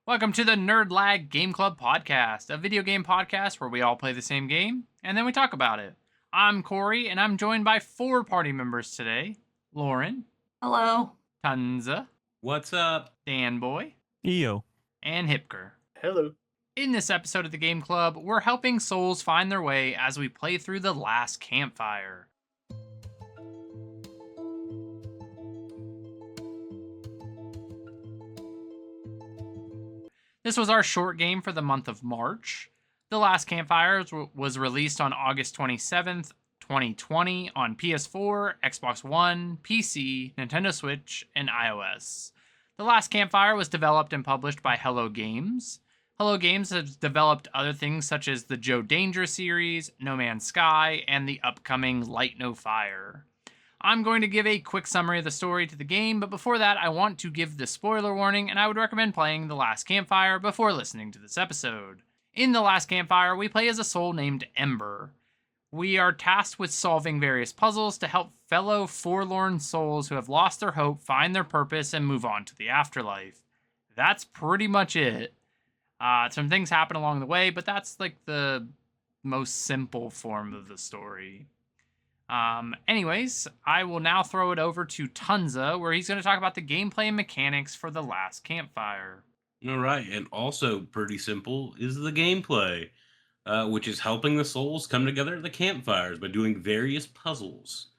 Welcome to the Nerd Lag Game Club podcast, a video game podcast where we all play the same game and then we talk about it. I'm Corey, and I'm joined by 4 party members today: Lauren, Hello. Tunza, What's up? Danboy, EO. and Hipker. Hello. In this episode of the Game Club, we're helping souls find their way as we play through The Last Campfire. This was our short game for the month of March. The Last Campfire was released on August 27th, 2020 on PS4, Xbox One, PC, Nintendo Switch, and iOS. The Last Campfire was developed and published by Hello Games. Hello Games has developed other things such as the Joe Danger series, No Man's Sky, and the upcoming Light No Fire. I'm going to give a quick summary of the story to the game, but before that, I want to give the spoiler warning, and I would recommend playing The Last Campfire before listening to this episode. In The Last Campfire, we play as a soul named Ember. We are tasked with solving various puzzles to help fellow forlorn souls who have lost their hope find their purpose and move on to the afterlife. That's pretty much it. Some things happen along the way, but that's like the most simple form of the story. Anyways, I will now throw it over to Tunza, where he's going to talk about the gameplay and mechanics for The Last Campfire. All right, and also pretty simple is the gameplay, which is helping the souls come together at the campfires by doing various puzzles.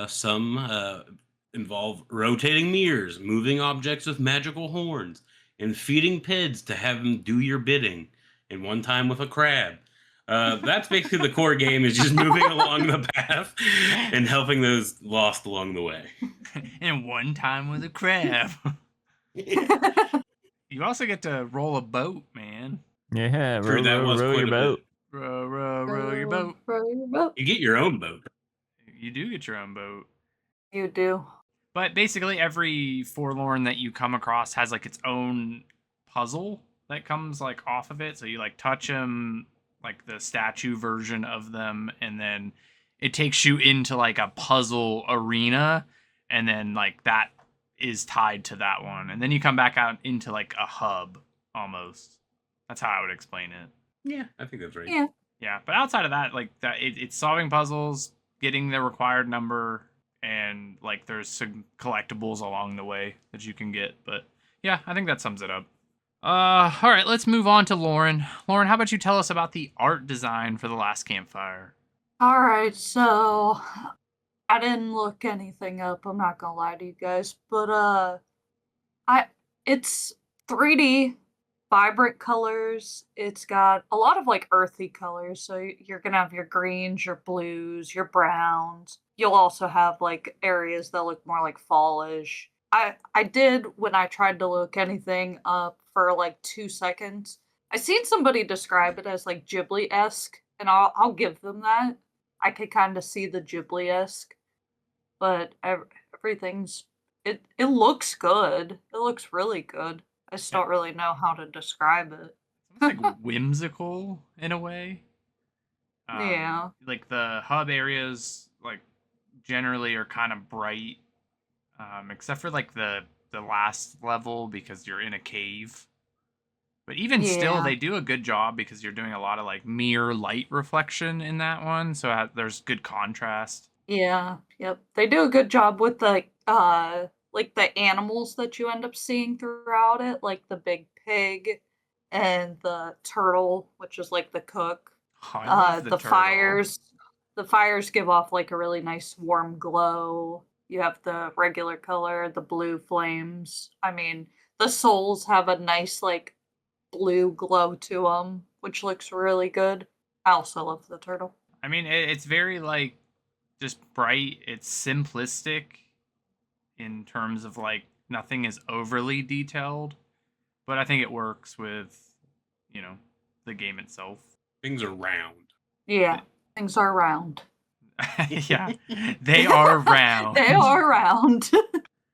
Some involve rotating mirrors, moving objects with magical horns, and feeding pids to have them do your bidding, and one time with a crab. That's basically the core game, is just moving along the path and helping those lost along the way. And one time with a crab. You also get to roll a boat, man. Yeah, True, that was row quite your a boat. Row your boat. Row your boat. You get your own boat. You do get your own boat. You do. But basically every forlorn that you come across has like its own puzzle that comes like off of it. So you like touch them, like the statue version of them, and then it takes you into like a puzzle arena, and then like that is tied to that one, and then you come back out into like a hub almost. That's how I would explain it. Yeah, I think that's right. Yeah, but outside of that, like that, it's solving puzzles, getting the required number, and like there's some collectibles along the way that you can get. But yeah, I think that sums it up. All right, let's move on to Lauren. Lauren, how about you tell us about the art design for The Last Campfire? All right, so I didn't look anything up. I'm not gonna lie to you guys, but it's 3D, vibrant colors. It's got a lot of like earthy colors. So you're gonna have your greens, your blues, your browns. You'll also have like areas that look more like fallish. I did, when I tried to look anything up for like 2 seconds, I seen somebody describe it as like Ghibli-esque, and I'll give them that. I could kind of see the Ghibli-esque, but everything's it looks good. It looks really good. I just don't really know how to describe it. It's almost like whimsical in a way. Yeah. Like the hub areas, like generally are kind of bright, except for like the last level because you're in a cave. But even still, Yeah. they do a good job because you're doing a lot of like mirror light reflection in that one, so there's good contrast. Yeah, yep. They do a good job with the animals that you end up seeing throughout it, like the big pig and the turtle, which is like the cook. Oh, I love The turtle. fires give off like a really nice warm glow. You have the regular color, the blue flames. I mean, the souls have a nice like blue glow to them, which looks really good. I also love the turtle. I mean, it's very like just bright. It's simplistic in terms of like nothing is overly detailed, but I think it works with, the game itself. Things are round. Yeah, things are round. Yeah, they are round. They are round.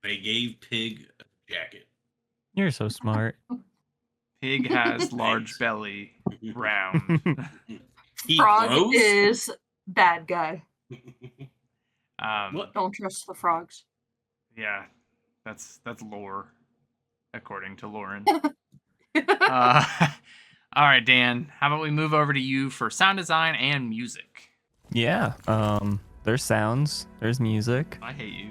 They gave Pig a jacket. You're so smart. Pig has large belly, round. He Frog grows? is bad guy. What? Don't trust the frogs. Yeah, that's lore, according to Lauren. Uh, all right, Dan. How about we move over to you for sound design and music? Yeah. There's sounds. There's music. I hate you.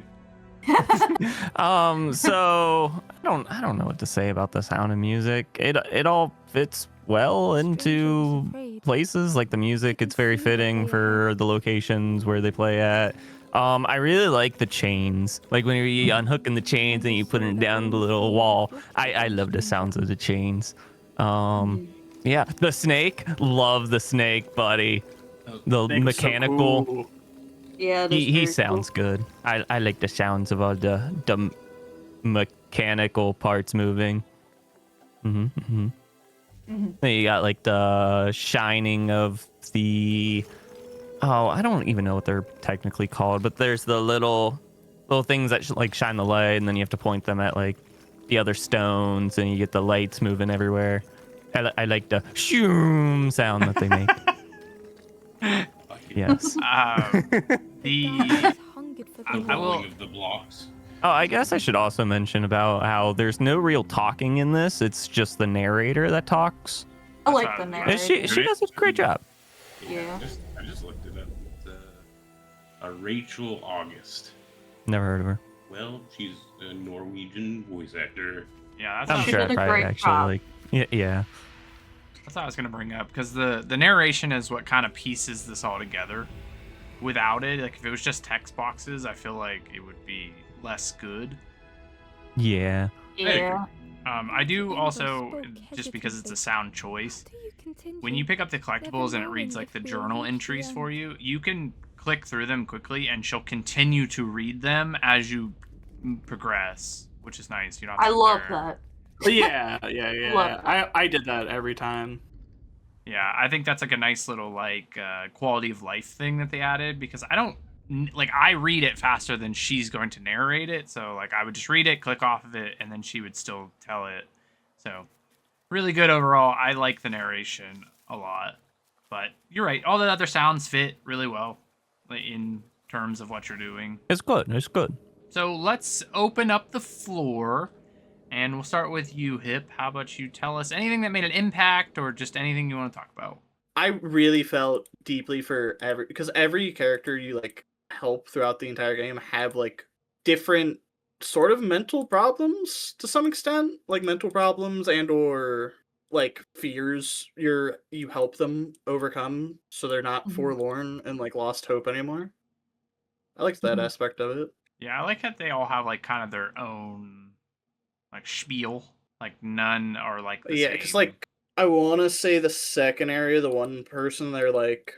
So I don't know what to say about the sound and music. It all fits well into places. Like the music, it's very fitting for the locations where they play at. I really like the chains. Like when you're unhooking the chains and you put it down the little wall. I love the sounds of the chains. Yeah, the snake. Love the snake, buddy. The Snake was so mechanical. cool. Yeah, it is He very sounds good. I like the sounds of all the mechanical parts moving. Then you got like the shining of the I don't even know what they're technically called, but there's the little things that like shine the light, and then you have to point them at like the other stones, and you get the lights moving everywhere. I like the shoom sound that they make. Yes. The I will. Of the blocks. Oh, I guess I should also mention about how there's no real talking in this. It's just the narrator that talks. I like the And And narrator. she does a great job. Yeah. I just looked it up. It's, Rachel August. Never heard of her. Well, she's a Norwegian voice actor. Yeah, that's I'm what, She sure did I a probably great actually job. like. Yeah. that's what I was gonna bring up because the narration is what kind of pieces this all together. Without it, like if it was just text boxes, I feel like it would be less good. Yeah. Yeah. I do also, just because it's a sound choice, when you pick up the collectibles and it reads like the journal entries for you, you can click through them quickly and she'll continue to read them as you progress, which is nice. You don't have I to love there. that. Yeah. Love I did that every time. Yeah, I think that's like a nice little like quality of life thing that they added because I read it faster than she's going to narrate it. So like I would just read it, click off of it, and then she would still tell it. So really good overall. I like the narration a lot. But you're right. All the other sounds fit really well in terms of what you're doing. It's good. It's good. So let's open up the floor. And we'll start with you, Hip. How about you tell us anything that made an impact or just anything you want to talk about? I really felt deeply for every character you like help throughout the entire game have like different sort of mental problems to some extent, like mental problems and or like fears you help them overcome so they're not Mhm. forlorn and like lost hope anymore. I liked that Mhm. aspect of it. Yeah, I like that they all have like kind of their own like spiel. Like none are like the Yeah, same. because like I want to say the second area, the one person, they're like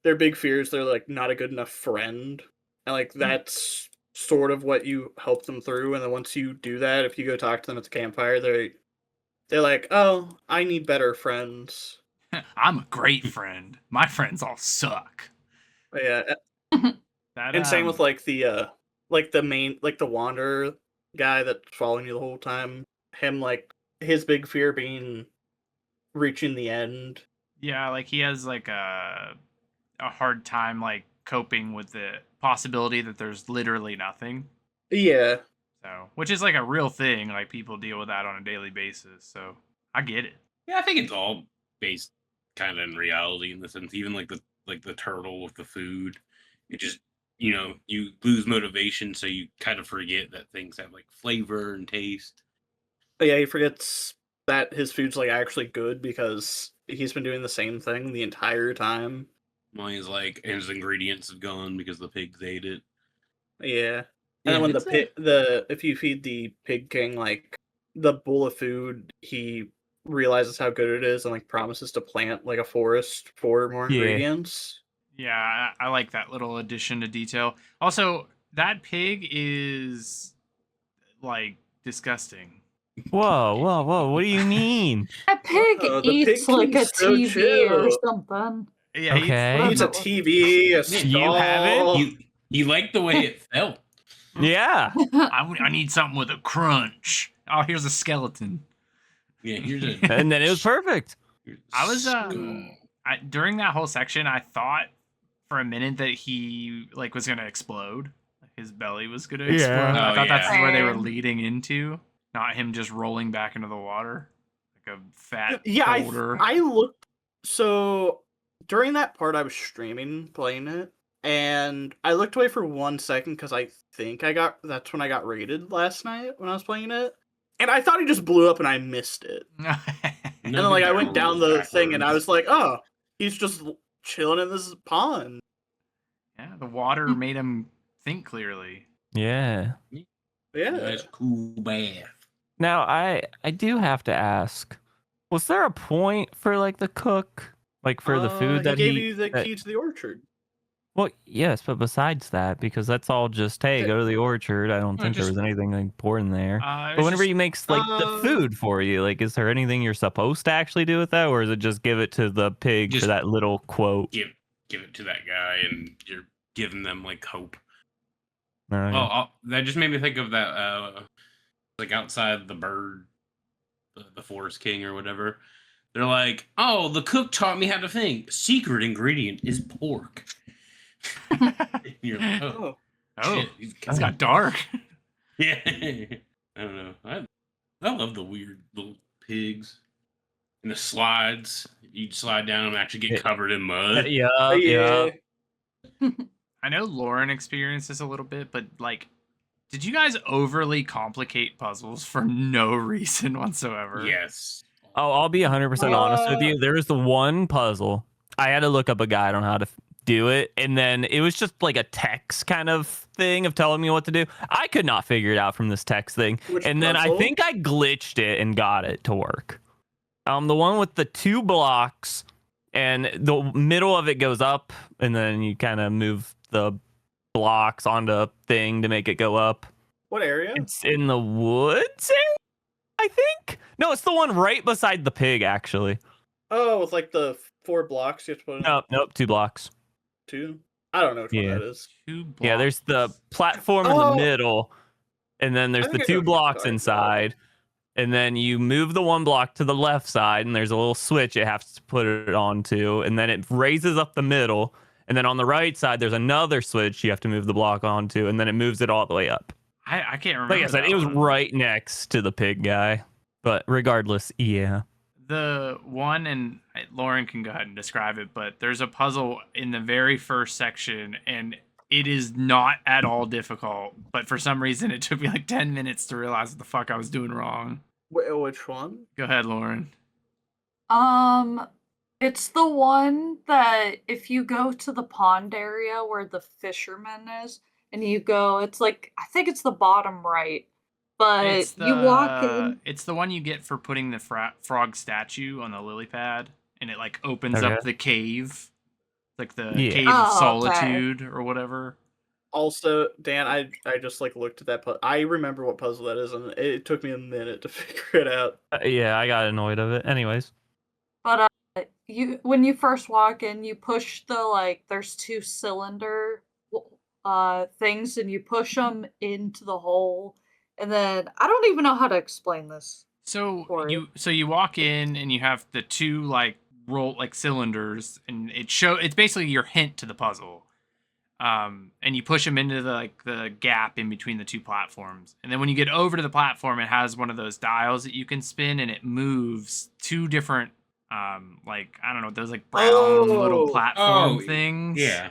their big fears. They're like not a good enough friend, and like that's sort of what you help them through. And then once you do that, if you go talk to them at the campfire, they're like, oh, I need better friends. I'm a great friend. My friends all suck. But yeah, That, and same with like the main like the wanderer guy that's following you the whole time. Him like his big fear being reaching the end. yeah, like he has like a hard time like coping with the possibility that there's literally nothing. Yeah, So, which is like a real thing. Like people deal with that on a daily basis. So I get it. Yeah, I think it's all based kind of in reality in the sense, even like the turtle with the food. It just you lose motivation, so you kind of forget that things have like flavor and taste. but yeah, he forgets that his food's like actually good because he's been doing the same thing the entire time. Well, he's like his ingredients have gone because the pigs ate it. Yeah. And then when if you feed the pig king like the bowl of food, he realizes how good it is and like promises to plant like a forest for more Yeah. ingredients. Yeah, I like that little addition to detail. Also, that pig is like disgusting. Whoa. What do you mean? That pig Oh, the eats pig like a king's so TV or chill. something. Yeah, Okay. He needs a TV, a stall. You haven't? You like the way it felt. Yeah. I need something with a crunch. Oh, here's a skeleton. Yeah, here's a. And then it was perfect. I was Skull. during that whole section, I thought for a minute that he like was gonna explode. His belly was gonna explode. Yeah. I Oh, thought that's yeah. where they were Same. leading into, not him just rolling back into the water. like a fat Yeah, boulder. I looked. So during that part, I was streaming playing it, and I looked away for 1 second because I think that's when I got raided last night when I was playing it, and I thought he just blew up and I missed it. And then like I went down the thing and I was like, oh, he's just chilling in this pond. Yeah, the water made him think clearly. Yeah. Yeah. Nice cool bath. Now I do have to ask, was there a point for like the cook, like for the food that he gave you the key to the orchard. Well, yes, but besides that, because that's all just, hey, go to the orchard. I don't think there was anything like important there. But whenever he makes like the food for you, like, is there anything you're supposed to actually do with that, or is it just give it to the pig for that little quote? Give it to that guy, and you're giving them like hope. Oh, That just made me think of that, like outside the bird, the Forest King or whatever. They're like, oh, the cook taught me how to think. Secret ingredient is pork. You're like, Oh, shit, it's got dark. Yeah, I don't know. I love the weird little pigs and the slides. You slide down and actually get covered in mud. Yeah. I know Lauren experienced this a little bit, but like, did you guys overly complicate puzzles for no reason whatsoever? Yes. Oh, I'll be 100% honest with you. There was the one puzzle. I had to look up a guide on how to do it, and then it was just like a text kind of thing of telling me what to do. I could not figure it out from this text thing. Then I think I glitched it and got it to work. The one with the 2 blocks, and the middle of it goes up, and then you kind of move the blocks onto a thing to make it go up. What area? It's in the woods area, I think. No, it's the one right beside the pig, actually. Oh, with like the 4 blocks you have to put in? Nope, 2 blocks. 2? I don't know which one that is. 2 blocks. Yeah, there's the platform in the middle, and then there's the 2 blocks inside, and then you move the 1 block to the left side, and there's a little switch it has to put it onto, and then it raises up the middle, and then on the right side there's another switch you have to move the block onto, and then it moves it all the way up. I can't remember. Like I said, it was right next to the pig guy, but regardless, yeah. The one, and Lauren can go ahead and describe it, but there's a puzzle in the very first section, and it is not at all difficult, but for some reason it took me like 10 minutes to realize what the fuck I was doing wrong. Which one? Go ahead, Lauren. It's the one that if you go to the pond area where the fisherman is, and you go, it's like, I think it's the bottom right. But you walk in. It's the one you get for putting the frog statue on the lily pad, and it like opens up the cave, like the cave of solitude or whatever. Also, Dan, I just like looked at that. I remember what puzzle that is, and it took me a minute to figure it out. Yeah, I got annoyed of it. Anyways, but when you first walk in, you push the there's 2 cylinder things, and you push them into the hole. And then I don't even know how to explain this. So you walk in and you have the 2 cylinders, and it's basically your hint to the puzzle. And you push them into the gap in between the 2 platforms. And then when you get over to the platform, it has one of those dials that you can spin, and it moves 2 different I don't know, those brown little platform things. Yeah.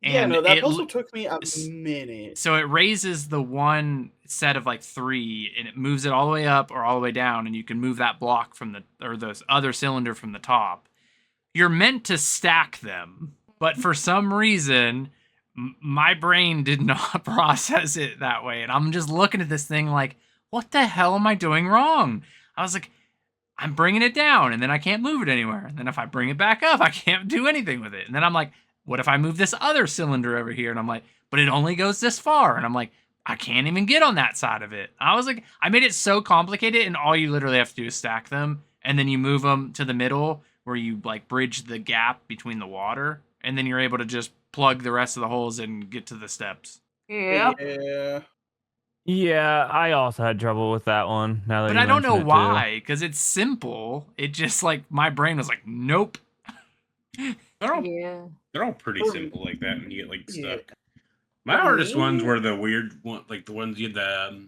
And that puzzle took me a minute. So it raises the one set of 3, and it moves it all the way up or all the way down, and you can move that block or this other cylinder from the top. You're meant to stack them, but for some reason, my brain did not process it that way, and I'm just looking at this thing like, what the hell am I doing wrong? I was like, I'm bringing it down, and then I can't move it anywhere, and then if I bring it back up, I can't do anything with it, and then I'm like, what if I move this other cylinder over here? And I'm like, but it only goes this far. And I'm like, I can't even get on that side of it. I was like, I made it so complicated, and all you literally have to do is stack them, and then you move them to the middle where you bridge the gap between the water, and then you're able to just plug the rest of the holes and get to the steps. Yep. Yeah, I also had trouble with that one. But I don't know why, because it's simple. It just my brain was like, nope. They're all pretty simple like that when you get stuck. My hardest ones were the weird one, the ones you had to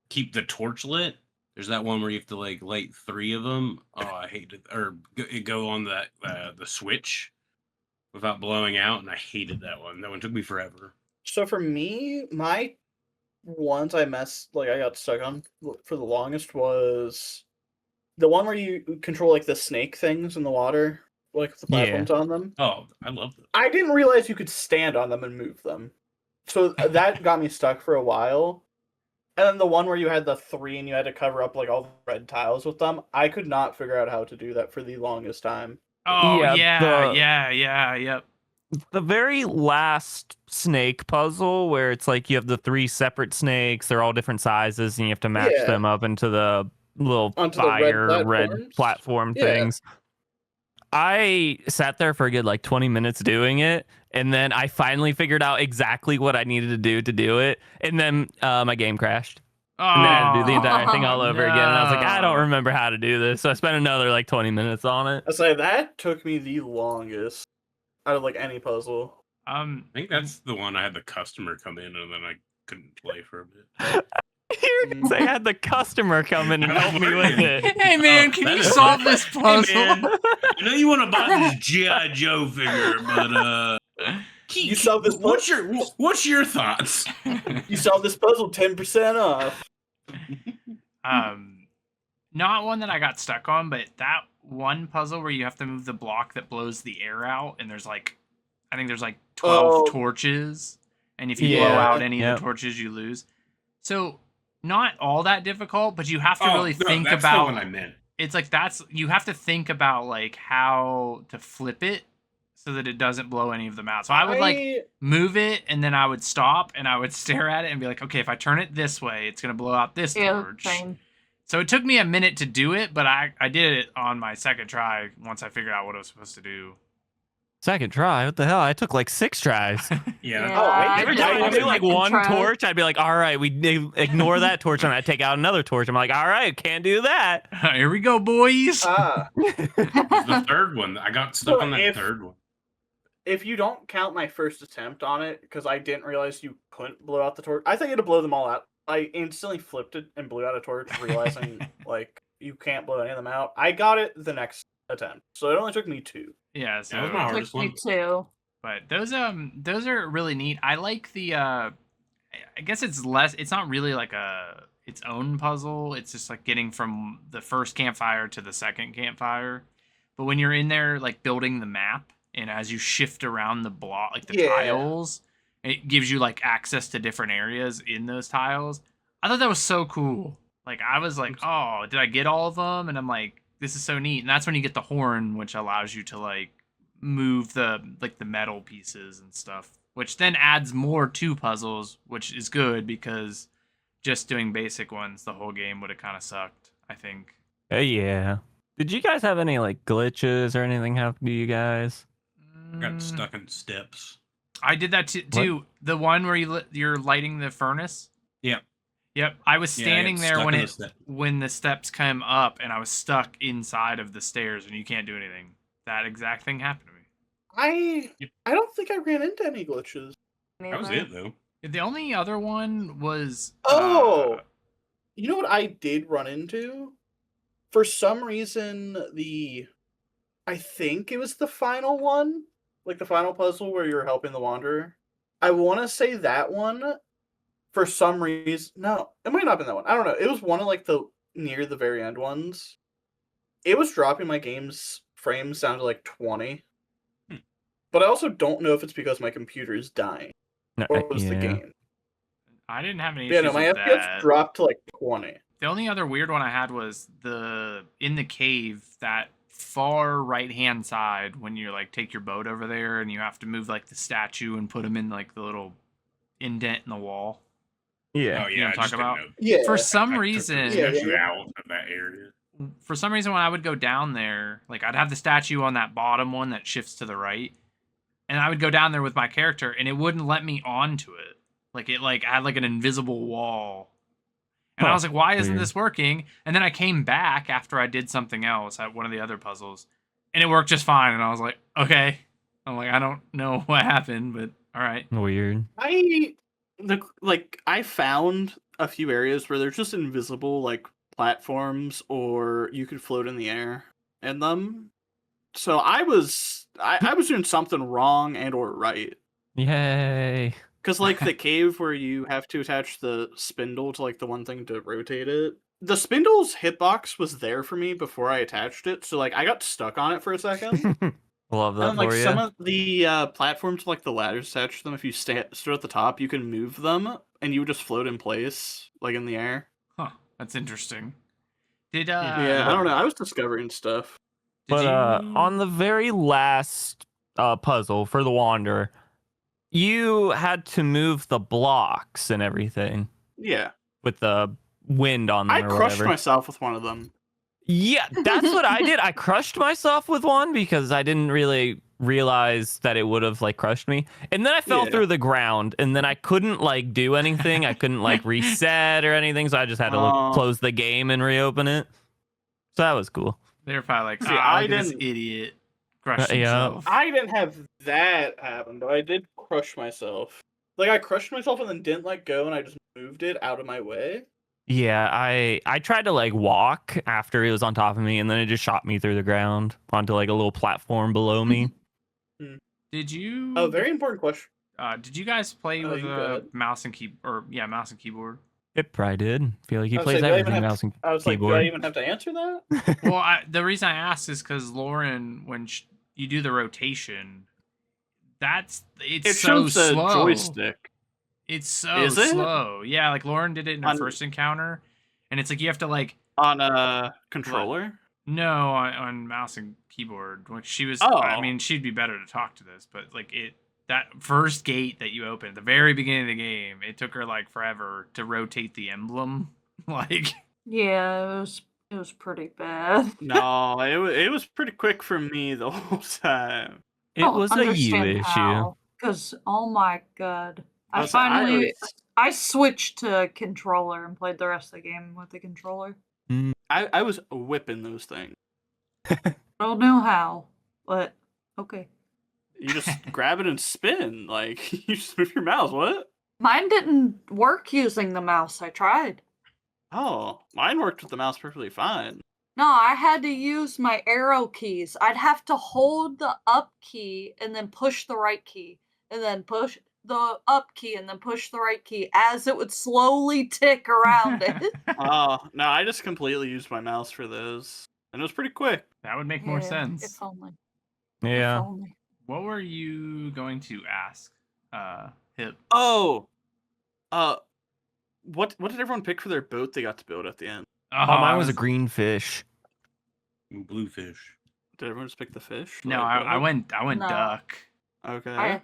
keep the torch lit. There's that one where you have to like light 3 of them. Oh, I hate it. Or go on that the switch without blowing out, and I hated that one. That one took me forever. So for me, my ones I got stuck on for the longest was the one where you control like the snake things in the water, like with the platforms on them. Oh, I love those. I didn't realize you could stand on them and move them. So that got me stuck for a while. And then the one where you had the 3 and you had to cover up like all the red tiles with them, I could not figure out how to do that for the longest time. Oh Yeah, yep. The very last snake puzzle where it's like you have the 3 separate snakes, they're all different sizes, and you have to match Yeah. them up into the little Onto the red red platform Yeah. things. I sat there for a good like 20 minutes doing it, and then I finally figured out exactly what I needed to do it, and then my game crashed. And then I had to do the entire thing all over again, and I was like, I don't no. remember how to do this, so I spent another like 20 minutes on it. I say that took me the longest out of like any puzzle. I think that's the one I had the customer come in, and then I couldn't play for a bit. You're gonna say I had the customer come in and help me with it. Hey man, can that you is- solve this Hey, puzzle? man, I know you want to buy this G.I. Joe figure, but You solved this what's your thoughts? You solved this puzzle 10% off. Not one that I got stuck on, but that one puzzle where you have to move the block that blows the air out, and there's like, I think there's like 12 torches, and if you blow out any of the torches, you lose. So not all that difficult, but you have to really think that's about. the one I meant. It's like you have to think about like how to flip it so that it doesn't blow any of them out. So I would like move it, and then I would stop and I would stare at it and be like, okay, if I turn it this way, it's gonna blow out this torch. Same. So it took me a minute to do it, but I did it on my second try once I figured out what I was supposed to do. Second try? What the hell? I took like 6 tries. Yeah. Every time I do like one torch, I'd be like, all right, we ignore that torch, and I'd take out another torch. I'm like, all right, can't do that. Here we go, boys. The third one. I got stuck on that third one. If you don't count my first attempt on it, because I didn't realize you couldn't blow out the torch, I think you had to blow them all out. I instantly flipped it and blew out a torch, realizing like you can't blow any of them out. I got it the next attempt, so it only took me 2. Yeah, so That was my hardest Me one. too. but those are really neat. I like the I guess it's not really like its own puzzle. It's just like getting from the first campfire to the second campfire. But when you're in there like building the map, and as you shift around the block, like the tiles, it gives you like access to different areas in those tiles. I thought that was so cool. Like I was like, oh, did I get all of them? And I'm like, this is so neat. And that's when you get the horn, which allows you to like move the metal pieces and stuff, which then adds more to puzzles, which is good because just doing basic ones the whole game would have kind of sucked, I think. Yeah. Did you guys have any like glitches or anything happen to you guys? Got stuck in steps. I did that too. The one where you're lighting the furnace. Yep. I was standing there when the steps came up, and I was stuck inside of the stairs, and you can't do anything. That exact thing happened to me. I don't think I ran into any glitches. That was it though. The only other one was You know what I did run into? For some reason, I think it was the final one, like the final puzzle where you're helping the Wanderer. I want to say that one. For some reason, no, it might not have been that one. I don't know. It was one of like the near the very end ones. It was dropping my game's frames down to like 20. But I also don't know if it's because my computer is dying or it was the game. I didn't have any issues Yeah, no, my with FPS that. dropped to like 20. The only other weird one I had was in the cave, that far right hand side when you like take your boat over there and you have to move like the statue and put them in like the little indent in the wall. Yeah. Oh yeah, You know what I'm I just talking about? didn't know. Yeah. For some I took reason, the statue out of that area. for some reason when I would go down there, like I'd have the statue on that bottom one that shifts to the right, and I would go down there with my character and it wouldn't let me onto it. Like it had like an invisible wall. And I was like, why isn't this working? And then I came back after I did something else at one of the other puzzles, and it worked just fine. And I was like, okay. I'm like, I don't know what happened, but all right. Weird. I found a few areas where there's just invisible like platforms or you could float in the air in them. So I was doing something wrong and or right. Yay. Because like the cave where you have to attach the spindle to like the one thing to rotate it. The spindle's hitbox was there for me before I attached it, so like I got stuck on it for a second. Love that And like for you. some of the platforms, like the ladders attached to them, if you stood at the top, you can move them, and you would just float in place, like in the air. Huh. That's interesting. Did Yeah, I don't know. I was discovering stuff. But you... on the very last puzzle for the Wanderer, you had to move the blocks and everything Yeah, with the wind on them I or crushed whatever. myself with one of them. Yeah, that's what I did. I crushed myself with one because I didn't really realize that it would have like crushed me. And then I fell Yeah. through the ground and then I couldn't like do anything. I couldn't like reset or anything. So I just had to Oh. close the game and reopen it. So that was cool. They're probably like, See, ah, I look at this didn't- idiot crushed yeah. himself. I didn't have that happen, but I did crush myself. Like I crushed myself and then didn't let go, and I just moved it out of my way. Yeah, I tried to like walk after it was on top of me and then it just shot me through the ground onto like a little platform below me. Did you? Oh, very important question. Did you guys play Oh, with you go a ahead. mouse and mouse and keyboard? It probably did. I feel like he I was plays like, do I even everything have mouse and I was like, do I keyboard. even have to answer that? Well, the reason I asked is because Lauren, when you do the rotation, it's It so shows the slow. joystick. It's so Is it? slow. Yeah, like Lauren did it in her On- first encounter, and it's like you have to like On a controller? no on mouse and keyboard. Which she was. Oh. I mean, she'd be better to talk to this, but like that first gate that you open at the very beginning of the game, it took her like forever to rotate the emblem. Like Yeah, it was pretty bad. No, it was pretty quick for me the whole time. It was a you issue. Because oh my god, I was like, finally I switched to controller and played the rest of the game with the controller. I was whipping those things. I don't know how, but okay. You just grab it and spin. Like, you just move your mouse. What? Mine didn't work using the mouse. I tried. Oh, mine worked with the mouse perfectly fine. No, I had to use my arrow keys. I'd have to hold the up key and then push the right key, and then push the up key and then push the right key as it would slowly tick around it. Oh, no, I just completely used my mouse for those. And it was pretty quick. that would make more Yeah, sense. If only. Yeah. If only. What were you going to ask, Hip? Oh! What did everyone pick for their boat they got to build at the end? Oh, mine was a green fish. Bluefish. Did everyone just pick the fish? No, Like, I went No. duck. Okay. I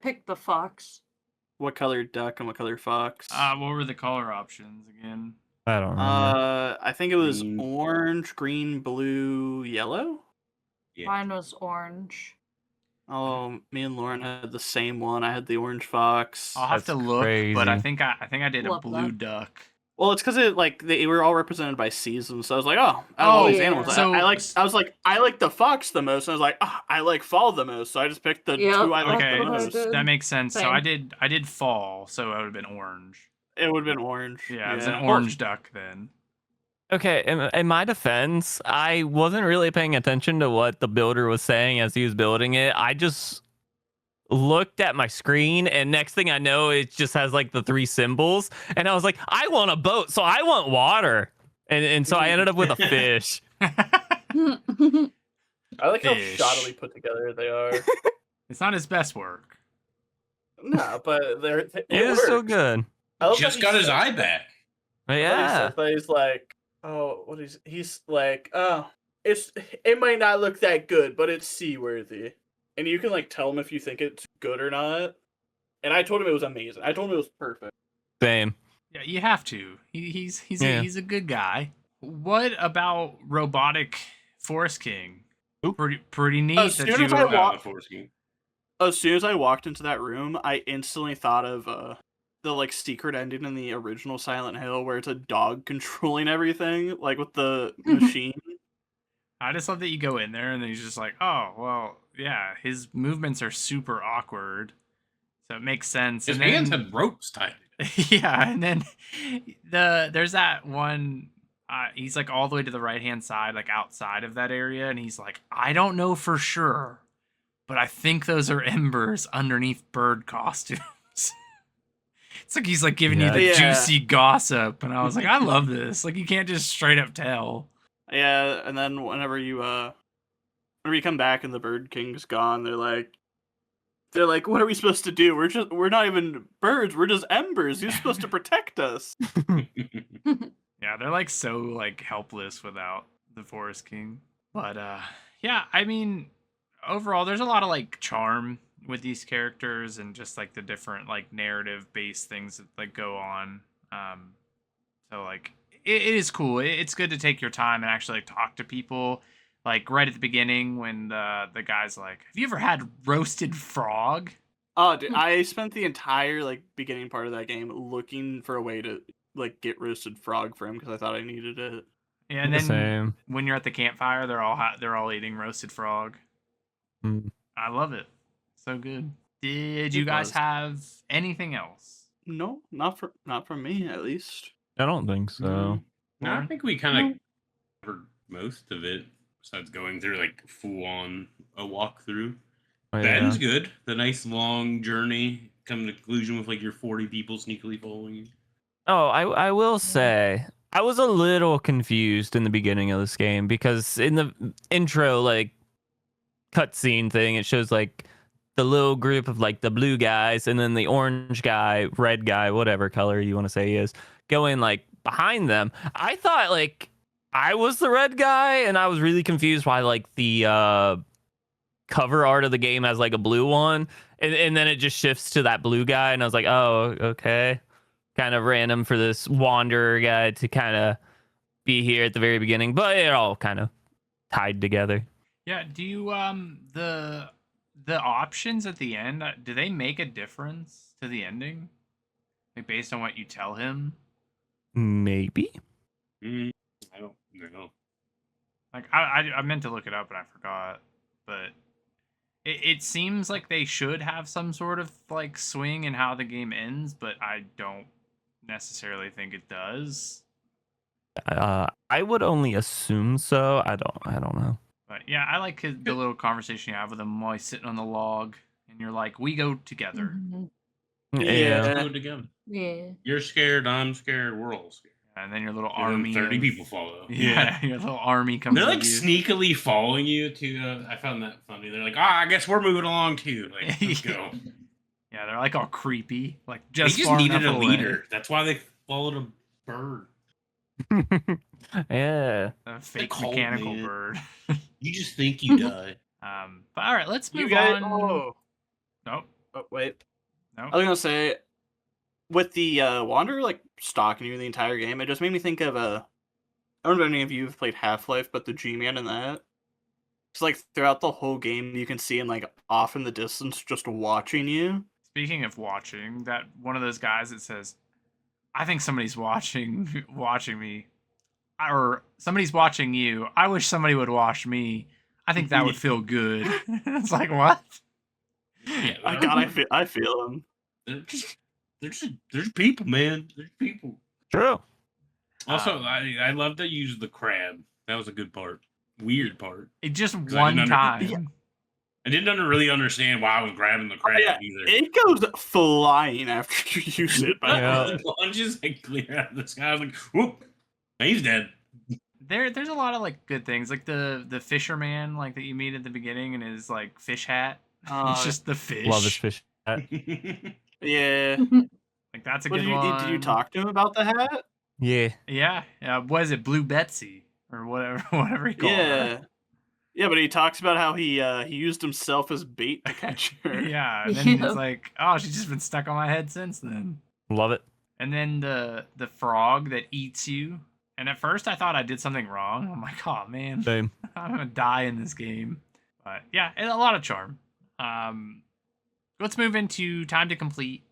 picked the fox. What color duck and what color fox? What were the color options again? I don't remember. I think it was Green. orange, green, blue, yellow. Yeah. Mine was orange. Oh, me and Lauren had the same one. I had the orange fox. I'll have to That's look, but I crazy. think I did a Love blue that. duck. Well, it's because they were all represented by seasons. So I was like, oh, out of all Oh, these yeah. animals, So- I was like, I like the fox the most. And I was like, oh, I like fall the most. So I just picked the Yep, two I like Okay, the what I most. did. that makes sense. So I Same. did fall, so it would have been orange. It would have been orange. Yeah, it was an Well, orange duck then. Okay, in my defense, I wasn't really paying attention to what the builder was saying as he was building it. I just looked at my screen, and next thing I know, it just has like the three symbols, and I was like, I want a boat, so I want water, and so I ended up with a fish. I like Fish. how shoddily put together they are. It's not his best work. No, but it It was so works. good. I love Just how got he his said- eye back. But I love how he yeah, said that. He's like, oh, what is he's like, oh, it might not look that good, but it's seaworthy. And you can like tell him if you think it's good or not. And I told him it was amazing. I told him it was perfect. same. Yeah, you have to. He's Yeah. he's a good guy. What about robotic Forest King? Pretty neat As that soon you. as I Out walk- of the Foreskin. As soon as I walked into that room, I instantly thought of the like secret ending in the original Silent Hill where it's a dog controlling everything, like with the machine. I just love that you go in there and then he's just like, oh well, yeah, his movements are super awkward, so it makes sense. His and hands then, had ropes tied. yeah, and then there's that one He's like all the way to the right hand side, like outside of that area, and he's like, I don't know for sure, but I think those are embers underneath bird costumes. It's like he's like giving you the Yeah. juicy gossip, and I was like, I love this. Like you can't just straight up tell. Yeah, and then whenever you come back and the Bird King's gone, they're like, what are we supposed to do? We're not even birds. We're just embers. You're supposed to protect us. Yeah, they're like so like helpless without the Forest King. But yeah, I mean, overall, there's a lot of like charm with these characters and just like the different like narrative based things that like go on. So like it is cool. It's good to take your time and actually like talk to people. Like right at the beginning when the guy's like, "Have you ever had roasted frog?" Oh, dude, I spent the entire like beginning part of that game looking for a way to like get roasted frog for him because I thought I needed it. Yeah, and then Same. when you're at the campfire, they're all eating roasted frog. Mm. I love it. So good. Did you It guys was. have anything else? No, not from me at least. I don't think so. No, I Lauren? think we kind of covered most of it, besides going through like full on a walkthrough. Oh, The yeah. end's good. The nice long journey, come to conclusion with like your 40 people sneakily following you. Oh, I will say I was a little confused in the beginning of this game because in the intro like cutscene thing, it shows like the little group of like the blue guys and then the orange guy, red guy, whatever color you want to say he is, going like behind them. I thought like I was the red guy, and I was really confused why like the cover art of the game has like a blue one, and then it just shifts to that blue guy, and I was like, oh, okay. Kind of random for this wanderer guy to kind of be here at the very beginning, but it all kind of tied together. Yeah, do you the options at the end, do they make a difference to the ending? Like based on what you tell him? Maybe. I don't know. Like I meant to look it up and I forgot, but it seems like they should have some sort of like swing in how the game ends, but I don't necessarily think it does. I would only assume so. I don't know. But yeah, I like the little conversation you have with him while he's sitting on the log, and you're like, "We go together." Mhm. Let's Yeah. go together. Yeah. You're scared, I'm scared, we're all scared. And then your little And then army 30 of- people follow. Yeah, your little army comes. They're like with you. sneakily following you to. I found that funny. They're like, I guess we're moving along too. Like, let's go. Yeah, they're like all creepy, like They just just far needed a enough away. leader. That's why they followed a bird. Yeah. A fake cold mechanical man. bird. You just think you die. But all right, let's You move guys. on. Oh, Nope, wait. nope. I was gonna say, with the Wanderer like stalking you the entire game, it just made me think of I don't know if any of you have played Half-Life, but the G-Man in that. It's like throughout the whole game, you can see him like off in the distance, just watching you. Speaking of watching, that one of those guys that says, "I think somebody's watching me," or "Somebody's watching you. I wish somebody would watch me. I think that would feel good." It's like what? Yeah, I feel him. There's people, man. There's people. True. Also, I love that you used the crab. That was a good part. Weird part. It just 'Cause I one didn't time. Yeah. I didn't really understand why I was grabbing the crab Yeah, either. it goes flying after you use it. But Yeah. The lunges like clear out of the sky. I was like, whoop, he's dead. There's a lot of like good things, like the fisherman like that you meet at the beginning in his like fish hat. It's just the fish. Love his fish. yeah. Like that's a What good did you one. did you talk to him about the hat? Yeah. Yeah. What is it, Blue Betsy or whatever he called Yeah. her. Yeah, but he talks about how he used himself as bait to catch her. Yeah. And then Yeah. it's like, oh, she's just been stuck on my head since then. Love it. And then the frog that eats you. And at first I thought I did something wrong. I'm like, oh man, Same. I'm gonna die in this game. But yeah, a lot of charm. Let's move into time to complete.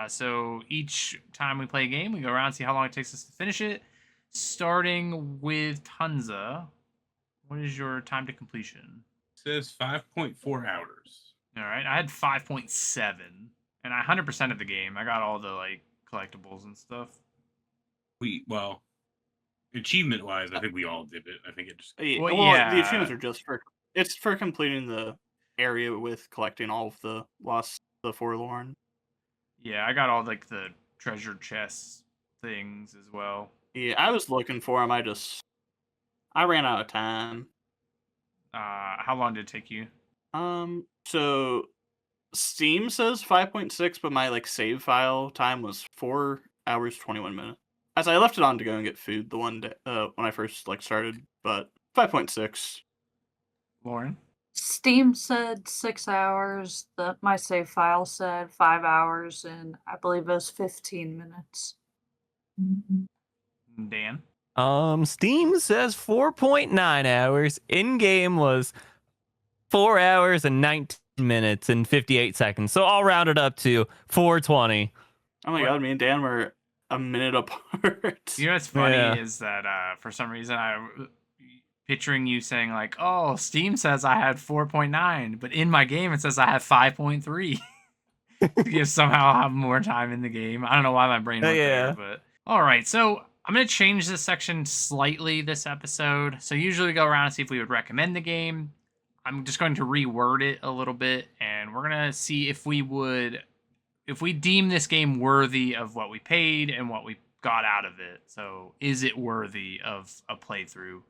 So each time we play a game, we go around and see how long it takes us to finish it. Starting with Tunza, what is your time to completion? It says 5.4 hours. All right, I had 5.7, and I 100% of the game. I got all the like collectibles and stuff. Well, achievement-wise, I think we all did it. I think it just Well, Well, the yeah. achievements are just for completing the area with collecting all of the forlorn. Yeah, I got all like the treasure chest things as well. Yeah, I was looking for them. I ran out of time. How long did it take you? So Steam says 5.6, but my like save file time was 4 hours 21 minutes. As I left it on to go and get food the one day when I first like started, but 5.6. Lauren? Steam said 6 hours. My save file said 5 hours, and I believe it was 15 minutes. Dan? Steam says 4.9 hours. In game was 4 hours and 19 minutes and 58 seconds. So I'll round it up to 420. Oh my god, me and Dan were a minute apart. You know what's funny Yeah. is that for some reason I'm picturing you saying like, "Oh, Steam says I had 4.9, but in my game it says I have 5.3." You somehow have more time in the game. I don't know why my brain went Yeah. there, but all right. So I'm gonna change this section slightly this episode. So usually we go around and see if we would recommend the game. I'm just going to reword it a little bit, and we're gonna see if we deem this game worthy of what we paid and what we got out of it. So is it worthy of a playthrough,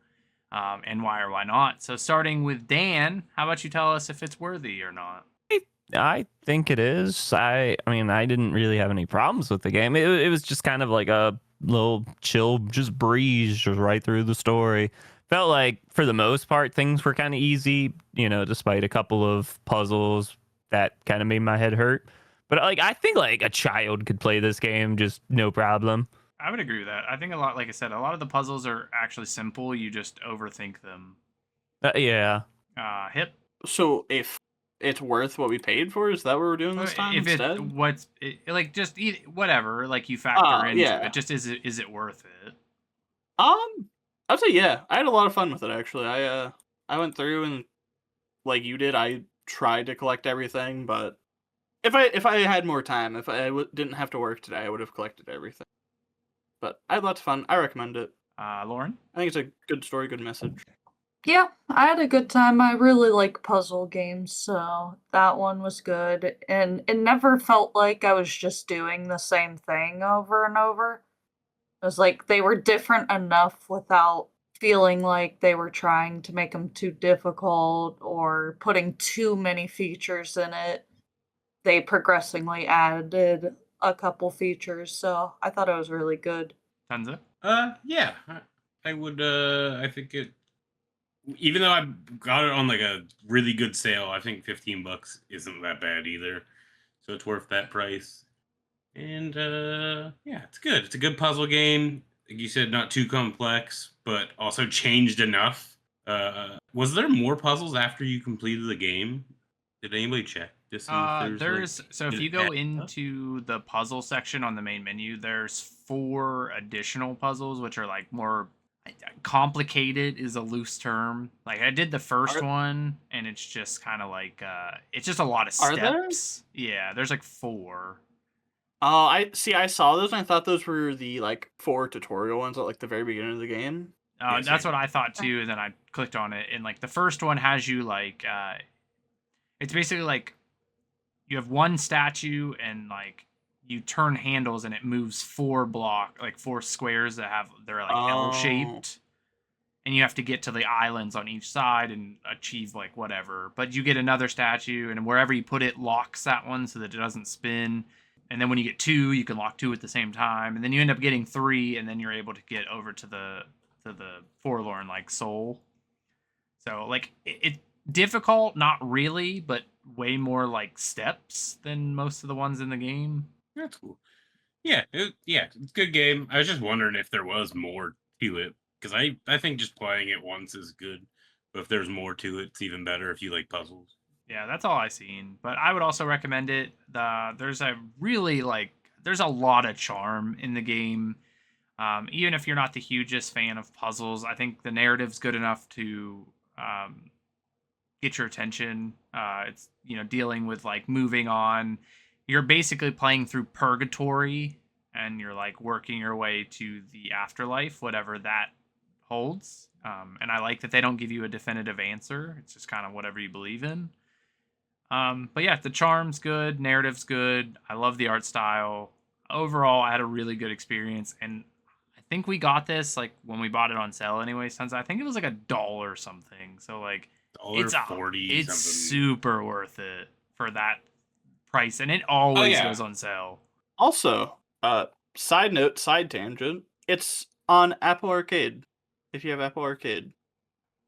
and why or why not? So starting with Dan, how about you tell us if it's worthy or not? I think it is. I mean, I didn't really have any problems with the game. It was just kind of like a little chill, just breeze just right through the story. Felt like, for the most part, things were kind of easy, despite a couple of puzzles that kind of made my head hurt. But like, I think like a child could play this game just no problem. I would agree with that. I think like I said, a lot of the puzzles are actually simple. You just overthink them. Yeah. Hip. So if it's worth what we paid for, is that what we're doing this time If instead? like just whatever, like you factor into yeah. it. Just is it worth it? I'd say yeah. I had a lot of fun with it actually. I went through and like you did, I tried to collect everything, but if I had more time, if I didn't have to work today, I would have collected everything. But I had lots of fun. I recommend it. Lauren? I think it's a good story, good message. Yeah, I had a good time. I really like puzzle games, so that one was good. And it never felt like I was just doing the same thing over and over. It was like they were different enough without feeling like they were trying to make them too difficult or putting too many features in it. They progressively added a couple features, so I thought it was really good. Tenza? Yeah, I would. I think it. Even though I got it on like a really good sale, I think $15 isn't that bad either. So it's worth that price. And yeah, it's good. It's a good puzzle game. Like you said, not too complex, but also changed enough. Was there more puzzles after you completed the game? Did anybody check to see if There's like, so if did you it go add up? into the puzzle section on the main menu, there's 4 additional puzzles which are like more complicated is a loose term. Like I did the first one and it's just kind of like it's just a lot of steps. Yeah, there's like 4. Oh, I saw those and I thought those were the like 4 tutorial ones at like the very beginning of the game. Yeah, That's same. what I thought too, and then I clicked on it and like the first one has you like it's basically like you have one statue and like you turn handles and it moves 4 squares they're like L shaped, and you have to get to the islands on each side and achieve like whatever. But you get another statue, and wherever you put it locks that one so that it doesn't spin. And then when you get 2, you can lock 2 at the same time, and then you end up getting 3, and then you're able to get over to the forlorn like soul. So like it difficult, not really, but way more like steps than most of the ones in the game. That's cool. Yeah, it's a good game. I was just wondering if there was more to it, because I think just playing it once is good, but if there's more to it, it's even better if you like puzzles. Yeah, that's all I seen. But I would also recommend it. There's a lot of charm in the game. Even if you're not the hugest fan of puzzles, I think the narrative's good enough to get your attention. It's dealing with like moving on. You're basically playing through purgatory, and you're like working your way to the afterlife, whatever that holds. And I like that they don't give you a definitive answer. It's just kind of whatever you believe in. But yeah, the charm's good, narrative's good. I love the art style. Overall, I had a really good experience, and I think we got this like when we bought it on sale anyway. Since I think it was like $1 something, so like it's $1.40 it's something. super worth it for that price, and it always yeah. goes on sale. Also, side note, side tangent. It's on Apple Arcade. If you have Apple Arcade,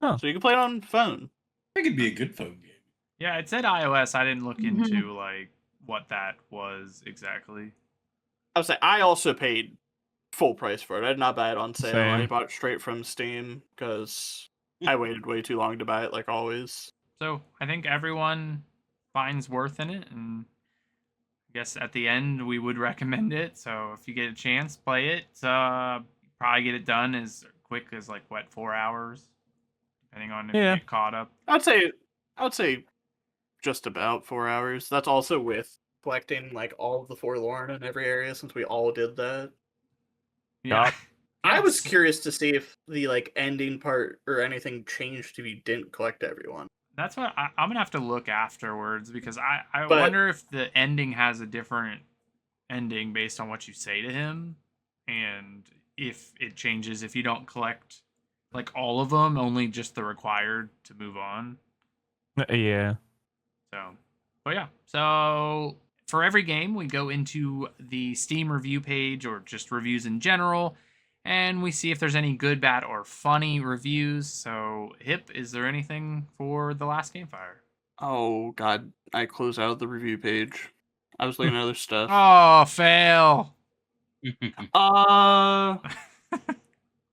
Oh. so you can play it on phone. I think it'd be a good phone game. Yeah, it said iOS. I didn't look into like what that was exactly. I would say I also paid full price for it. I did not buy it on sale. I Same. bought it straight from Steam because I waited way too long to buy it, like always. So I think everyone finds worth in it, and I guess at the end we would recommend it. So if you get a chance, play it. Probably get it done as quick as like 4 hours, depending on if you get caught up. I would say just about 4 hours. That's also with collecting like all of the Forlorn in every area, since we all did that. Yeah. I was curious to see if the like ending part or anything changed if you didn't collect everyone. That's what I'm gonna have to look afterwards, because I But- wonder if the ending has a different ending based on what you say to him, and if it changes if you don't collect like all of them, only just the required to move on. Yeah. So, but yeah. So for every game, we go into the Steam review page, or just reviews in general, and we see if there's any good, bad, or funny reviews. So, Hip, is there anything for the last Campfire? Oh god, I closed out the review page. I was looking at other stuff. Oh, fail.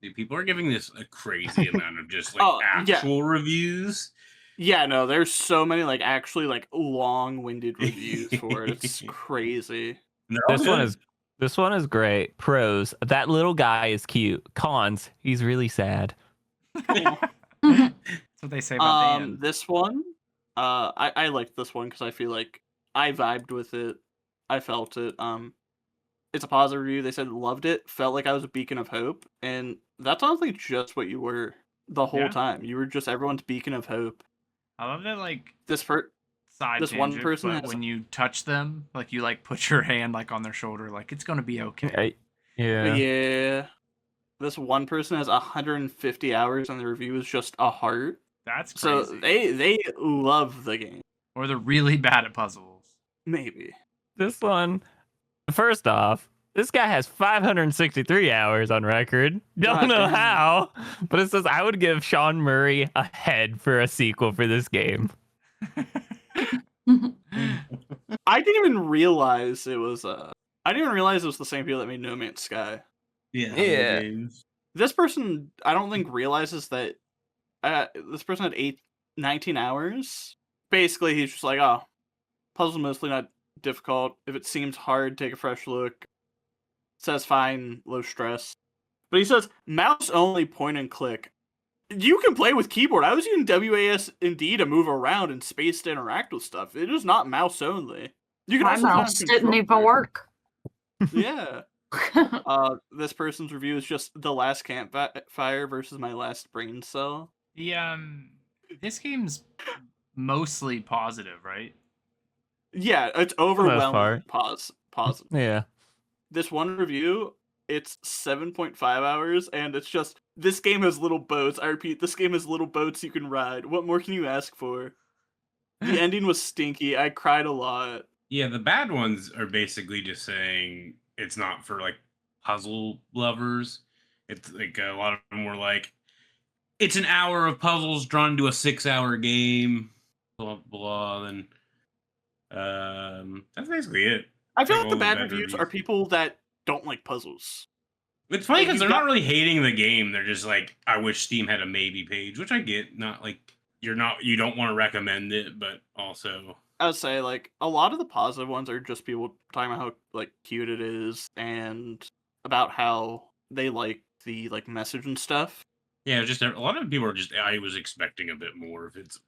Dude, people are giving this a crazy amount of just like Oh, yeah. actual reviews. Yeah, no, there's so many like actually like long-winded reviews for it. It's crazy. And they're all This one is great. Pros: that little guy is cute. Cons: he's really sad. That's what they say about the end. This one, I liked this one because I feel like I vibed with it. I felt it. It's a positive review. They said loved it. Felt like I was a beacon of hope, and that's honestly just what you were the whole Yeah. time. You were just everyone's beacon of hope. I love that, like, This side this one tangent, person but has- when you touch them, like, you like put your hand like on their shoulder, like it's gonna be okay. Yeah. This one person has 150 hours, and the review is just a heart. That's So crazy. they love the game. Or they're really bad at puzzles. Maybe. This one, first off, this guy has 563 hours on record. Don't God know damn. how, but it says I would give Sean Murray a head for a sequel for this game. I didn't even realize it was I didn't even realize it was the same people that made No Man's Sky. Yeah. Games. This person, I don't think realizes that this person had 19 hours. Basically, he's just like, oh, puzzle's mostly not difficult. If it seems hard, take a fresh look. Says fine, low stress. But he says mouse only, point and click. You can play with keyboard. I was using WASD to move around and space to interact with stuff. It is not mouse only. You can My also have mouse didn't control even for it. work. Yeah. This person's review is just the last campfire versus my last brain cell. This game's mostly positive, right? Yeah, it's part. overwhelming. Positive. Yeah. This one review, it's 7.5 hours, and it's just this game has little boats. I repeat, this game has little boats you can ride. What more can you ask for? The ending was stinky. I cried a lot. Yeah, the bad ones are basically just saying it's not for like puzzle lovers. It's like a lot of them were like, it's an hour of puzzles drawn into a 6-hour game. Blah blah. Then that's basically it. I feel Like like the all bad bad reviews are reviews. people that don't like puzzles. It's funny Like, because you've they're not got- really hating the game. They're just like, I wish Steam had a maybe page, which I get. Not like you don't want to recommend it, but also I would say like a lot of the positive ones are just people talking about how like cute it is and about how they like the like message and stuff. yeah, just a lot of people are just. I was expecting a bit more if it's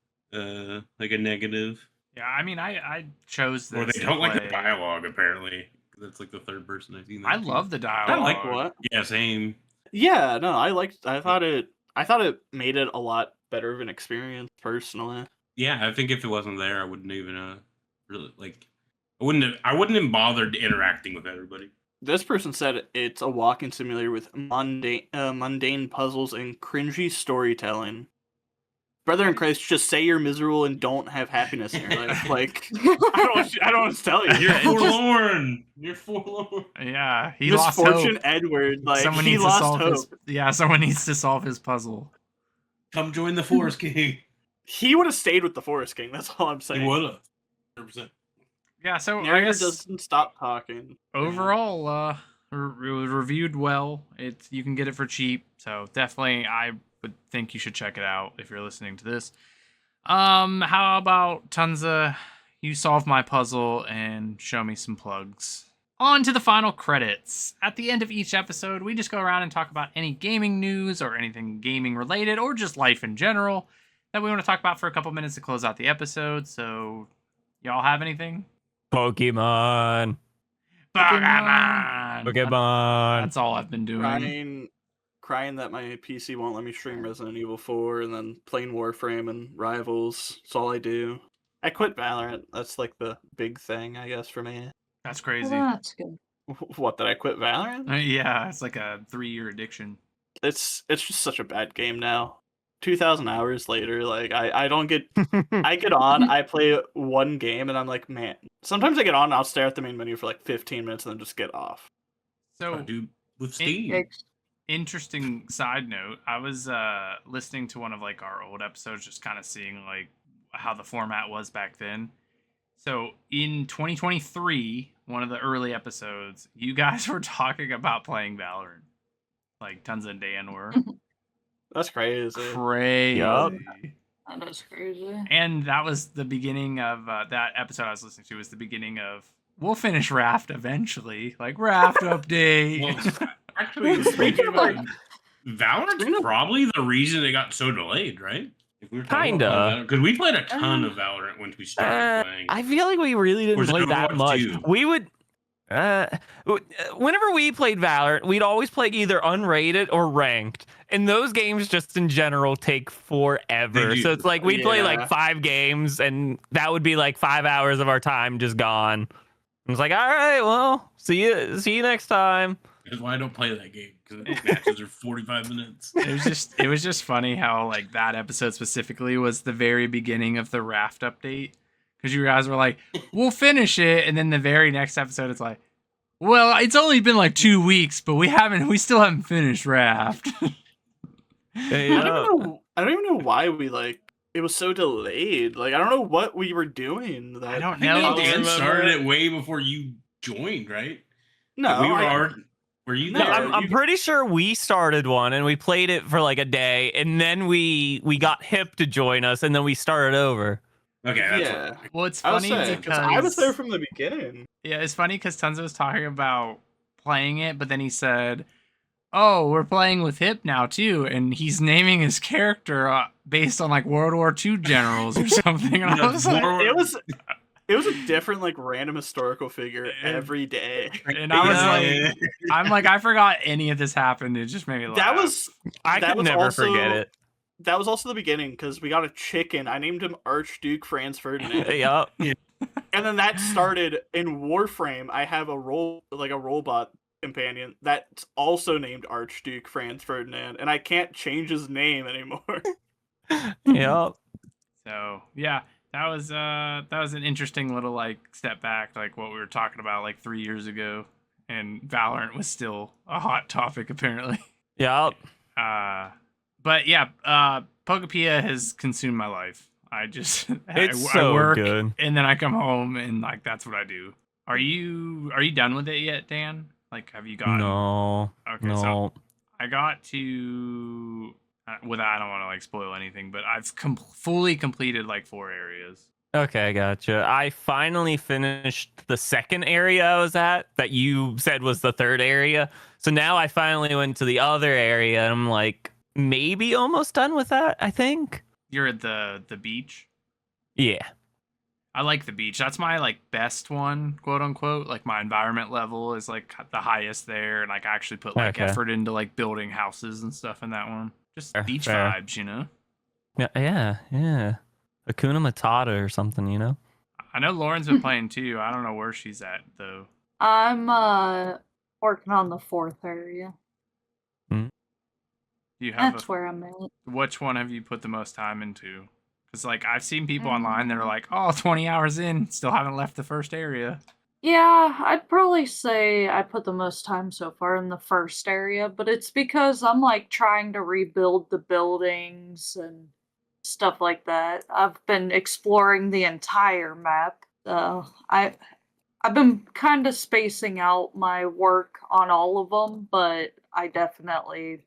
like a negative, Yeah, I mean, I chose this. or they to don't like the play- dialogue. Apparently, that's like the third person I've seen. That I too. love the I dialogue. like what? Yeah, same. Yeah, no, I thought it made it a lot better of an experience personally. Yeah, I think if it wasn't there, I wouldn't even really like. I wouldn't have bothered interacting with everybody. This person said it's a walking simulator with mundane puzzles and cringy storytelling. Brother in Christ, just say you're miserable and don't have happiness in your life. Like, I don't want to tell you. You're forlorn. You're forlorn. Yeah, he lost Misfortune hope. Edward, like Someone he needs to lost solve hope. someone needs to solve his puzzle. Come join the Forest King. He would have stayed with the Forest King. That's all I'm saying. He would have. 100%. Yeah, so I Narrator guess doesn't stop talking. overall, it was reviewed well. You can get it for cheap, so definitely I would think you should check it out if you're listening to this. How about Tunza? You solve my puzzle and show me some plugs. On to the final credits. At the end of each episode, we just go around and talk about any gaming news or anything gaming related or just life in general that we want to talk about for a couple minutes to close out the episode. So, y'all have anything? Pokemon. Pokemon. That's all I've been doing. Crying that my PC won't let me stream Resident Evil 4 and then playing Warframe and Rivals. That's all I do. I quit Valorant. That's like the big thing, I guess, for me. That's crazy. Well, that's good. What, did I quit Valorant? Yeah, it's like a 3-year addiction. It's just such a bad game now. 2,000 hours later, like I don't get I get on, I play one game and I'm like, man. Sometimes I get on and I'll stare at the main menu for like 15 minutes and then just get off. So, Dude, with Steam. interesting side note, I was listening to one of like our old episodes, just kind of seeing like how the format was back then. So in 2023, one of the early episodes, you guys were talking about playing Valorant. Like Tunza and Dan were. That's crazy. Crazy. Yup. That is crazy. And that was the beginning of that episode I was listening to was the beginning of we'll finish Raft eventually. Like Raft update. Well, actually, speaking about Valorant's probably the reason it got so delayed, right? If we were Kinda. Because we played a ton of Valorant when we started playing. I feel like we really Or didn't is it play that Overwatch much. 2? We would. Whenever we played Valorant, we'd always play either unrated or ranked, and those games just in general take forever. They do. So it's like we'd play Yeah. like 5 games, and that would be like 5 hours of our time just gone. I was like, all right, well, see you next time. That's why I don't play that game, because matches are 45 minutes. It was just funny how like that episode specifically was the very beginning of the Raft update. Because you guys were like, we'll finish it, and then the very next episode it's like, well, it's only been like 2 weeks, but we still haven't finished Raft. I don't even know why we like it was so delayed. Like I don't know what we were doing. That I don't I think know. me and Dan remember started it. it way before you joined, right? No, we were already. Were you No, there? I'm pretty sure we started one and we played it for like a day, and then we got Hip to join us, and then we started over. Okay, that's yeah. what, Well, it's I was funny saying, because I was there from the beginning. yeah, it's funny because Tunza was talking about playing it, but then he said, "Oh, we're playing with Hip now too," and he's naming his character based on like World War II generals or something. And I was like, It was a different like random historical figure every day. and I was like, I'm like, I forgot any of this happened. It just made me laugh. I That could was never also- forget it. That was also the beginning because we got a chicken. I named him Archduke Franz Ferdinand. Yup. And then that started in Warframe. I have a robot companion that's also named Archduke Franz Ferdinand, and I can't change his name anymore. Yup. So yeah, that was an interesting little like step back, like what we were talking about like 3 years ago, and Valorant was still a hot topic apparently. Yup. But yeah, Pokepia has consumed my life. I just It's I so work good. and then I come home and like that's what I do. Are you done with it yet, Dan? Like, have you gotten? No. Okay, No. so I got to. With that, I don't want to like spoil anything, but I've fully completed like 4 areas. Okay, gotcha. I finally finished the second area I was at that you said was the third area. So now I finally went to the other area, and I'm like maybe almost done with that, I think. You're at the beach. Yeah. I like the beach. That's my like best one, quote unquote. Like my environment level is like the highest there, and like I actually put like Okay. effort into like building houses and stuff in that one. Just Fair, beach fair. vibes, you know. Yeah. Hakuna Matata or something, you know? I know Lauren's been playing too. I don't know where she's at though. I'm working on the 4th area. Do you have That's where I'm at. which one have you put the most time into? Because like I've seen people online that are like, oh, 20 hours in, still haven't left the first area. Yeah, I'd probably say I put the most time so far in the first area, but it's because I'm like trying to rebuild the buildings and stuff like that. I've been exploring the entire map. I've been kind of spacing out my work on all of them, but I definitely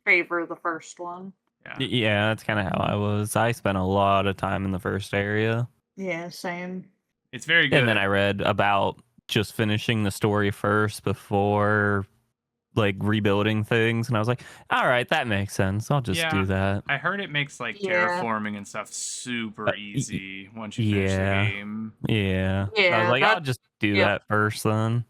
favor the first one. Yeah. Yeah, that's kind of how I was. I spent a lot of time in the first area. Yeah, same. It's very good. And then I read about just finishing the story first before like rebuilding things, and I was like, all right, that makes sense. I'll just do that. I heard it makes like Yeah. terraforming and stuff super easy once you finish yeah. the game. Yeah. I Yeah, was like, I'll just do that first then.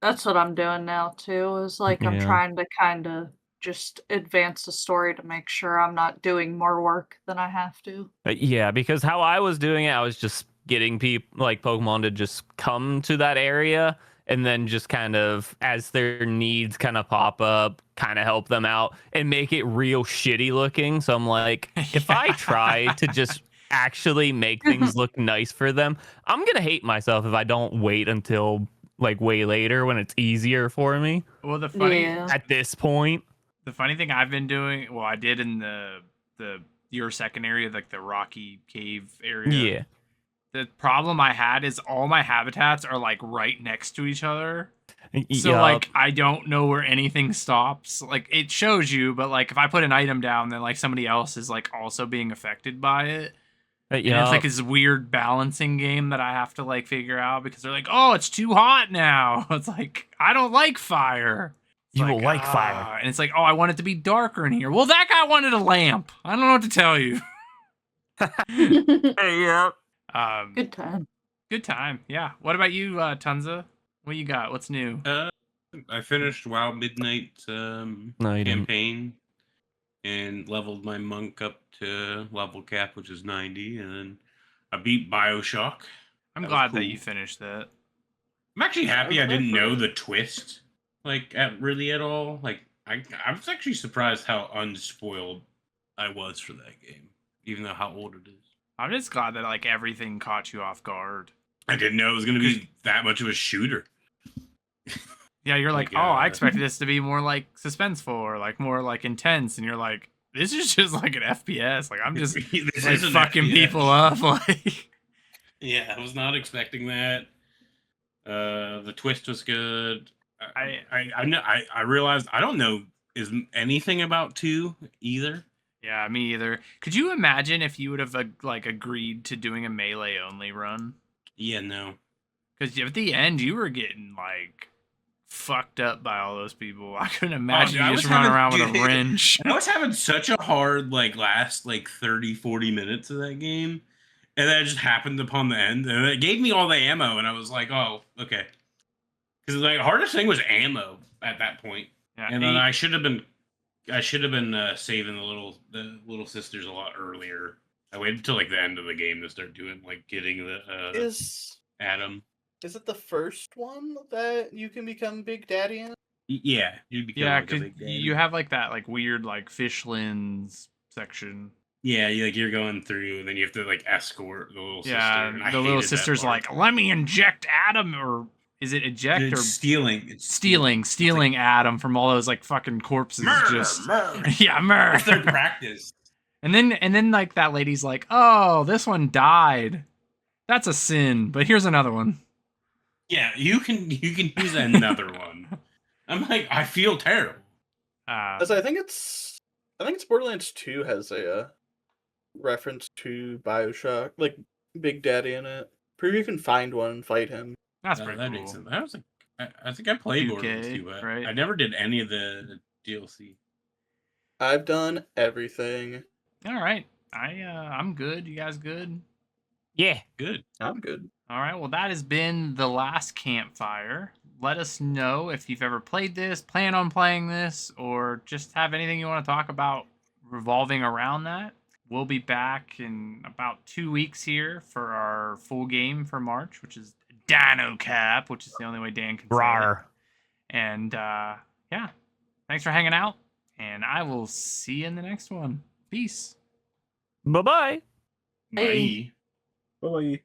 That's what I'm doing now too, is like I'm Yeah. trying to kind of just advance the story to make sure I'm not doing more work than I have to. Yeah, because how I was doing it, I was just getting people like Pokemon to just come to that area and then just kind of as their needs kind of pop up, kind of help them out and make it real shitty looking. So I'm like, if I try to just actually make things look nice for them, I'm going to hate myself if I don't wait until like way later when it's easier for me. Well, the funny Yeah. At this point, the funny thing I've been doing, well, I did in the your second area, like the rocky cave area. yeah. The problem I had is all my habitats are like right next to each other. So Yup. like I don't know where anything stops. Like it shows you, but like if I put an item down, then like somebody else is like also being affected by it. And it's like this weird balancing game that I have to like figure out because they're like, oh, it's too hot now. It's like I don't like fire. It's You will like fire. And it's like, oh, I want it to be darker in here. Well, that guy wanted a lamp. I don't know what to tell you. Yeah. Good time. Good time. Yeah. What about you, Tunza? What you got? What's new? I finished WoW Midnight No, you didn't. campaign and leveled my monk up to level cap, which is 90, and then I beat Bioshock. I'm That was glad that cool. you finished that. I'm actually happy Yeah, I didn't for- know the twist, like at all. Like I was actually surprised how unspoiled I was for that game, even though how old it is. I'm just glad that like everything caught you off guard. I didn't know it was gonna be that much of a shooter. Yeah, you're like, Like, oh, I expected this to be more like suspenseful or like more like intense, and you're like, this is just like an FPS. Like I'm just This like isn't fucking FPS. people up. Like Yeah, I was not expecting that. The twist was good. I realized I don't know anything about 2 either. yeah, me either. Could you imagine if you would have like agreed to doing a melee only run? Yeah, no. Because at the end you were getting like fucked up by all those people. I couldn't imagine dude, I you just was running having- around with a wrench. I was having such a hard last 30, 40 minutes of that game. And then it just happened upon the end. And it gave me all the ammo, and I was like, oh, okay. Because the hardest thing was ammo at that point. Yeah, And then I should have been saving the little sisters a lot earlier. I waited until the end of the game to start doing getting the Is Adam. it the first one that you can become Big Daddy in? Yeah, you'd become yeah, a because big daddy. you have that weird fish lens section. Yeah, you're going through, and then you have to escort the little sister. Yeah, and I the little hated that sister's part. like, let me inject Adam, or is it eject It's or stealing? It's stealing Adam from all those fucking corpses? Murder. Yeah, murder. That's their practice. And then that lady's like, oh, this one died. That's a sin, but here's another one. Yeah, you can use another one. I'm like, I feel terrible. As I think it's Borderlands 2 has a reference to Bioshock, like Big Daddy in it. Prove you can find one and fight him. That's pretty that cool. makes sense. I was I think I played 2K, Borderlands 2, but right? I never did any of the DLC. I've done everything. All right, I'm good. You guys good? Yeah. Good. I'm good. All right, well, that has been the last campfire. Let us know if you've ever played this, plan on playing this, or just have anything you want to talk about revolving around that. We'll be back in about 2 weeks here for our full game for March, which is Dino Cap, which is the only way Dan can say it. Rawr. And yeah, thanks for hanging out, and I will see you in the next one. Peace. Bye-bye. Bye. Bye.